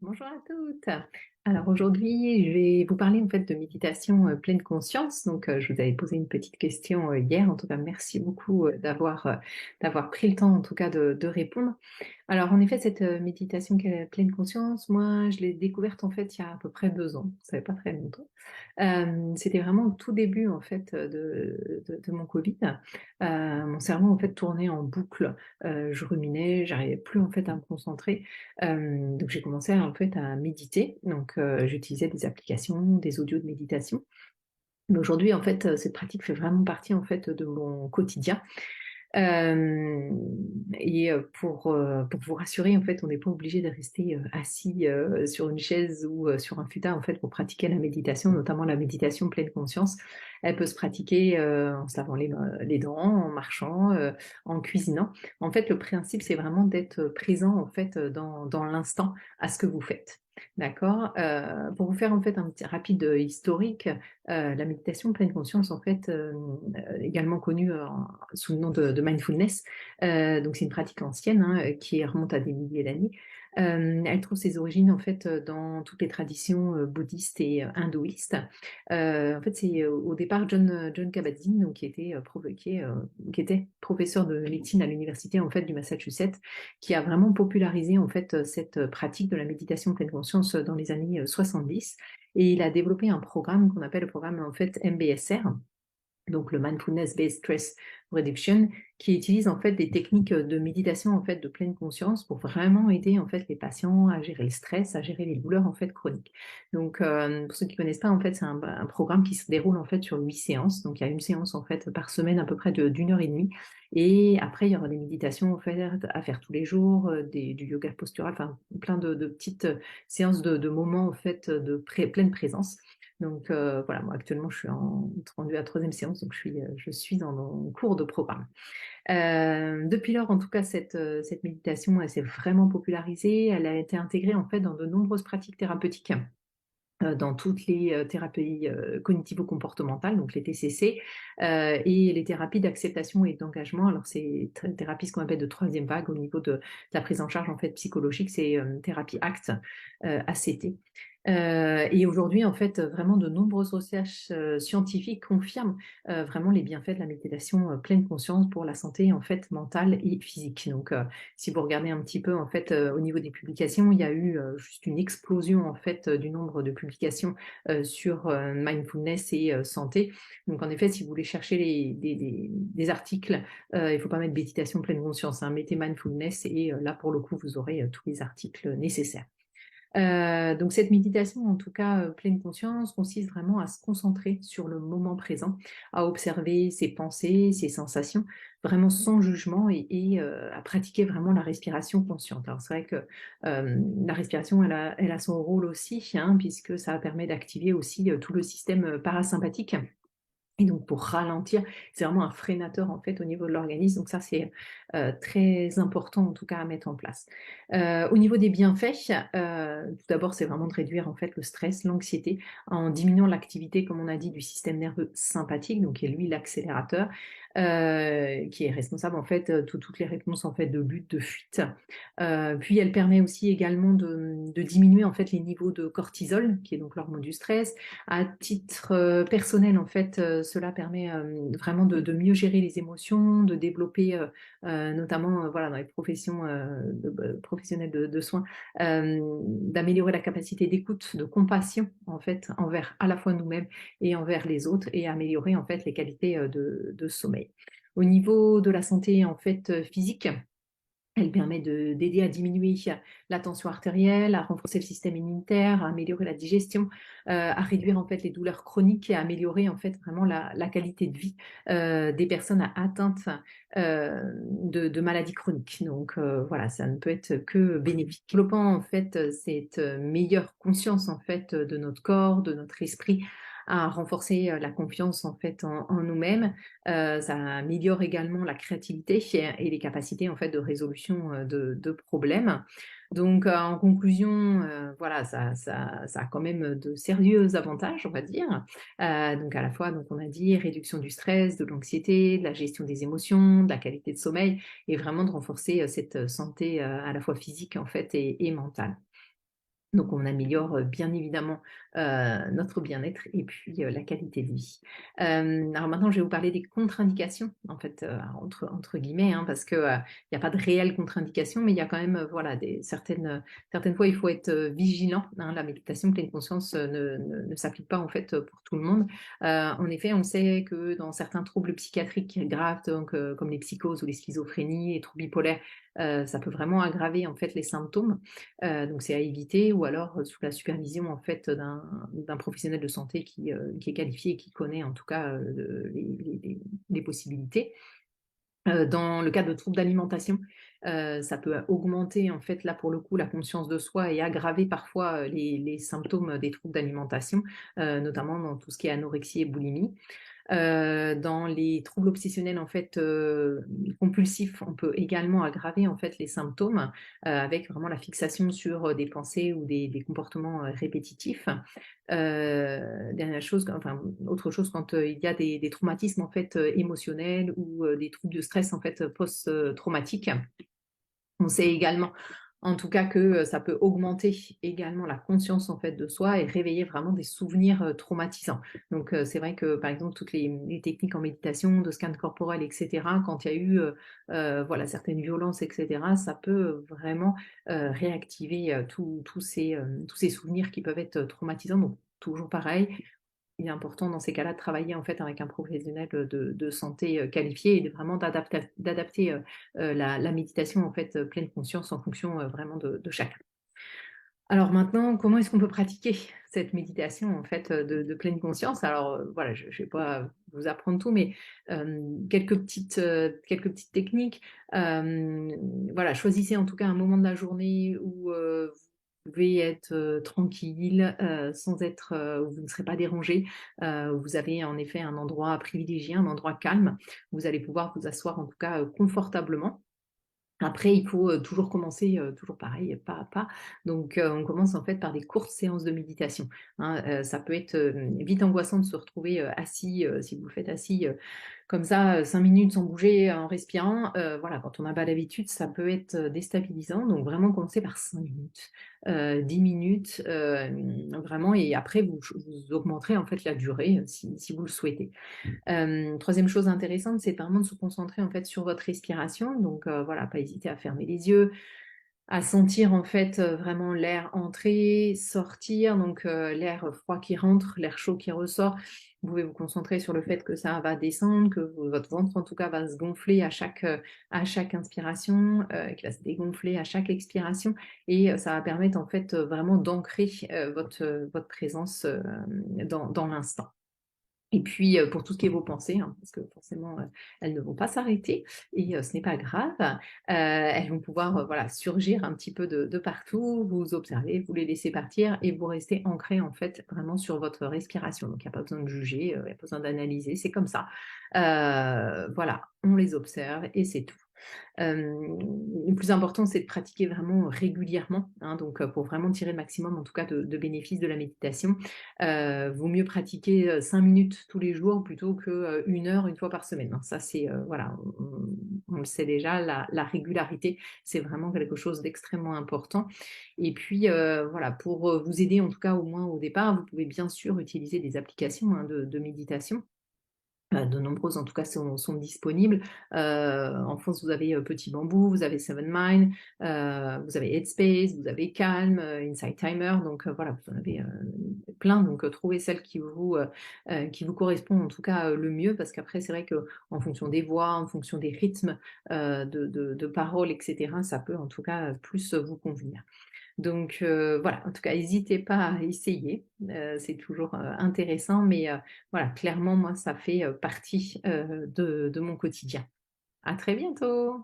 Bonjour à toutes. Alors aujourd'hui, je vais vous parler en fait de méditation pleine conscience. Donc, je vous avais posé une petite question hier. En tout cas, merci beaucoup d'avoir pris le temps en tout cas de répondre. Alors, en effet, cette méditation pleine conscience, moi, je l'ai découverte en fait il y a à peu près 2 ans. Ça fait pas très longtemps. C'était vraiment au tout début en fait de mon Covid. Mon cerveau en fait tournait en boucle. Je ruminais, j'arrivais plus en fait à me concentrer. Donc j'ai commencé en fait à méditer. Donc j'utilisais des applications, des audios de méditation. Mais aujourd'hui en fait, cette pratique fait vraiment partie en fait de mon quotidien. Hem et pour vous rassurer, en fait, on n'est pas obligé de rester, assis, sur une chaise ou, sur un futah, en fait, pour pratiquer la méditation, notamment la méditation pleine conscience. Elle peut se pratiquer, en se lavant les dents, en marchant, en cuisinant. En fait, le principe, c'est vraiment d'être présent, en fait, dans l'instant, à ce que vous faites. D'accord? Pour vous faire, en fait, un petit rapide, historique, la méditation pleine conscience, en fait, également connue, sous le nom de mindfulness. Donc c'est une pratique ancienne, hein, qui remonte à des milliers d'années. Elle trouve ses origines en fait dans toutes les traditions bouddhistes et hindouistes. En fait, c'est au départ John Kabat-Zinn, donc qui était professeur de médecine à l'université en fait du Massachusetts, qui a vraiment popularisé en fait cette pratique de la méditation pleine conscience dans les années 70. Et il a développé un programme qu'on appelle le programme en fait MBSR, donc le Mindfulness Based Stress Reduction, qui utilise en fait des techniques de méditation en fait de pleine conscience pour vraiment aider en fait les patients à gérer le stress, à gérer les douleurs en fait chroniques. Donc pour ceux qui connaissent pas, en fait c'est un programme qui se déroule en fait sur 8 séances. Donc il y a une séance en fait par semaine à peu près d'une heure et demie, et après il y aura des méditations à faire tous les jours, du yoga postural, enfin plein de petites séances de moments en fait pleine présence. Donc voilà, moi actuellement je suis rendue à la troisième séance, donc je suis dans mon cours de programme. Depuis lors, en tout cas, cette méditation, elle s'est vraiment popularisée. Elle a été intégrée en fait dans de nombreuses pratiques thérapeutiques, dans toutes les thérapies cognitivo-comportementales, donc les TCC, et les thérapies d'acceptation et d'engagement. Alors, c'est thérapie, ce qu'on appelle de troisième vague au niveau de la prise en charge en fait psychologique, c'est thérapie ACT, ACT. Et aujourd'hui, en fait, vraiment de nombreuses recherches scientifiques confirment vraiment les bienfaits de la méditation pleine conscience pour la santé en fait mentale et physique. Donc, si vous regardez un petit peu en fait au niveau des publications, il y a eu juste une explosion en fait du nombre de publications sur mindfulness et santé. Donc, en effet, si vous voulez chercher des articles, il ne faut pas mettre méditation pleine conscience, hein, mettez mindfulness et là pour le coup vous aurez tous les articles nécessaires. Donc cette méditation, en tout cas pleine conscience, consiste vraiment à se concentrer sur le moment présent, à observer ses pensées, ses sensations, vraiment sans jugement, et à pratiquer vraiment la respiration consciente. Alors c'est vrai que la respiration, elle a son rôle aussi, hein, puisque ça permet d'activer aussi tout le système parasympathique. Et donc pour ralentir, c'est vraiment un freinateur en fait au niveau de l'organisme. Donc ça, c'est très important en tout cas à mettre en place. Au niveau des bienfaits, tout d'abord, c'est vraiment de réduire en fait le stress, l'anxiété, en diminuant l'activité, comme on a dit, du système nerveux sympathique, donc qui est lui l'accélérateur, qui est responsable en fait de toutes les réponses en fait de lutte, de fuite. Puis elle permet aussi également de diminuer en fait les niveaux de cortisol, qui est donc l'hormone du stress. À titre personnel, en fait, cela permet vraiment de mieux gérer les émotions, de développer, notamment voilà, dans les professions professionnelles de soins, d'améliorer la capacité d'écoute, de compassion, en fait, envers à la fois nous-mêmes et envers les autres, et améliorer en fait les qualités de sommeil. Au niveau de la santé en fait physique, elle permet d'aider à diminuer la tension artérielle, à renforcer le système immunitaire, à améliorer la digestion, à réduire en fait les douleurs chroniques et à améliorer en fait vraiment la qualité de vie des personnes atteintes de maladies chroniques. Donc voilà, ça ne peut être que bénéfique. Développant en fait cette meilleure conscience en fait de notre corps, de notre esprit, à renforcer la confiance en fait en nous-mêmes. Ça améliore également la créativité et les capacités en fait de résolution de problèmes. Donc en conclusion, voilà, ça a quand même de sérieux avantages, on va dire. Donc à la fois, donc on a dit réduction du stress, de l'anxiété, de la gestion des émotions, de la qualité de sommeil, et vraiment de renforcer cette santé à la fois physique en fait et mentale. Donc on améliore, bien évidemment, notre bien-être et puis, la qualité de vie. Alors maintenant je vais vous parler des contre-indications en fait, entre guillemets, hein, parce que, il y a pas de réelles contre-indications, mais il y a quand même, voilà des certaines fois il faut être, vigilant, hein. La méditation pleine conscience, ne s'applique pas en fait, pour tout le monde. En effet, on sait que dans certains troubles psychiatriques graves donc, comme les psychoses ou les schizophrénies, les troubles bipolaires, ça peut vraiment aggraver en fait les symptômes. Donc c'est à éviter ou alors, sous la supervision en fait d'un professionnel de santé qui est qualifié et qui connaît en tout cas, les possibilités. Dans le cas de troubles d'alimentation, ça peut augmenter en fait là pour le coup la conscience de soi et aggraver parfois, les symptômes des troubles d'alimentation, notamment dans tout ce qui est anorexie et boulimie. Dans les troubles obsessionnels en fait, compulsifs, on peut également aggraver en fait les symptômes, avec vraiment la fixation sur, des pensées ou des comportements, répétitifs. Dernière chose, enfin autre chose quand, il y a des traumatismes en fait, émotionnels ou, des troubles de stress en fait, post, traumatiques. On sait également, en tout cas, que, ça peut augmenter également la conscience, en fait, de soi et réveiller vraiment des souvenirs, traumatisants. Donc, c'est vrai que, par exemple, toutes les techniques en méditation, de scan corporel et cetera, quand il y a eu, voilà, certaines violences et cetera, ça peut, vraiment, réactiver, tous ces souvenirs qui peuvent être, traumatisants. Donc toujours pareil, il est important dans ces cas-là de travailler en fait avec un professionnel, de santé, qualifié et de vraiment d'adapter, la méditation en fait, pleine conscience en fonction, vraiment de chacun. Alors maintenant, comment est-ce qu'on peut pratiquer cette méditation en fait, de pleine conscience? Alors, voilà, je vais pas vous apprendre tout, mais, quelques petites techniques. Hem, voilà, choisissez en tout cas un moment de la journée où, vous pouvez être, tranquille, sans être, où vous ne serez pas dérangé, où vous avez en effet un endroit privilégié, un endroit calme. Vous allez pouvoir vous asseoir en tout cas, confortablement. Après, il faut, toujours commencer, toujours pareil, pas à pas. Donc, on commence en fait par des courtes séances de méditation, hein. Ça peut être, vite angoissant de se retrouver, assis, si vous le faites assis, comme ça, 5 minutes sans bouger, en respirant. Voilà, quand on n'a pas l'habitude, ça peut être, déstabilisant. Donc vraiment commencer par 5 minutes, 10 minutes, vraiment et après vous augmenterez en fait la durée, si vous le souhaitez. 3e chose intéressante, c'est vraiment de se concentrer en fait sur votre respiration. Donc, voilà, pas hésiter à fermer les yeux, à sentir en fait, vraiment l'air entrer, sortir, donc, l'air froid qui rentre, l'air chaud qui ressort. Vous pouvez vous concentrer sur le fait que ça va descendre, que votre ventre en tout cas va se gonfler à chaque inspiration, qu'il va se dégonfler à chaque expiration et ça va permettre en fait, vraiment d'ancrer, votre présence, dans l'instant. Et puis, pour tout ce qui est vos pensées, hein, parce que forcément, elles ne vont pas s'arrêter et ce n'est pas grave. Elles vont pouvoir, voilà, surgir un petit peu de partout. Vous observez, vous les laissez partir et vous restez ancré, en fait, vraiment sur votre respiration. Donc il y a pas besoin de juger, il y a pas besoin d'analyser, c'est comme ça. Voilà, on les observe et c'est tout. Le plus important, c'est de pratiquer vraiment régulièrement, hein, donc pour vraiment tirer le maximum, en tout cas, de bénéfices de la méditation. Vaut mieux pratiquer, 5 minutes tous les jours plutôt que, 1 heure une fois par semaine, hein. Ça, c'est, voilà, on le sait déjà, la régularité, c'est vraiment quelque chose d'extrêmement important et puis, voilà, pour, vous aider, en tout cas, au moins au départ, vous pouvez bien sûr utiliser des applications, hein, de méditation. De nombreuses en tout cas sont disponibles. En France, vous avez, Petit Bambou, vous avez Seven Mind, vous avez Headspace, vous avez Calm, Insight Timer, donc voilà, vous en avez, plein, donc trouvez celle qui vous correspond en tout cas, le mieux parce qu'après c'est vrai qu'en fonction des voix, en fonction des rythmes, de paroles et cetera, ça peut en tout cas, plus, vous convenir. Donc voilà, en tout cas, n'hésitez pas à essayer, c'est toujours, intéressant, mais voilà, clairement, moi, ça fait, partie, de mon quotidien. À très bientôt!